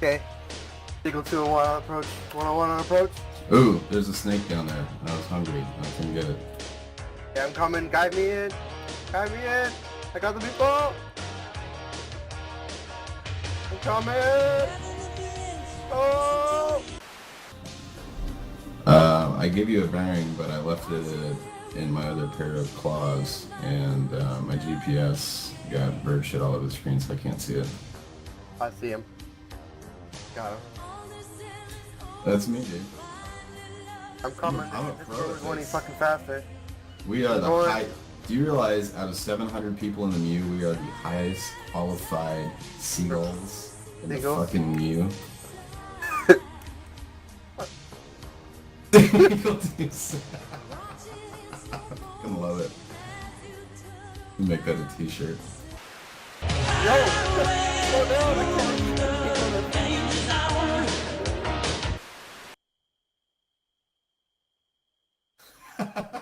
Okay. Seagull 201 on approach. 101 on approach. Ooh, there's a snake down there. I was hungry. I couldn't get it. Yeah, I'm coming. Guide me in. Guide me in. I got the people. I'm coming. Oh! I gave you a bearing, but I left it in my other pair of claws, and my GPS got bird shit all over the screen, so I can't see it. I see him. Got him. That's me, dude. I'm coming. I'm a This pro road at is running this. fucking faster. We are the Boy. high. Do you realize out of 700 people in the Mew, we are the highest qualified seagulls in the Seagulls? fucking Mew? Seagull Team Six. I fucking love it. We'll make that a t-shirt. Yo! Slow down! I can't.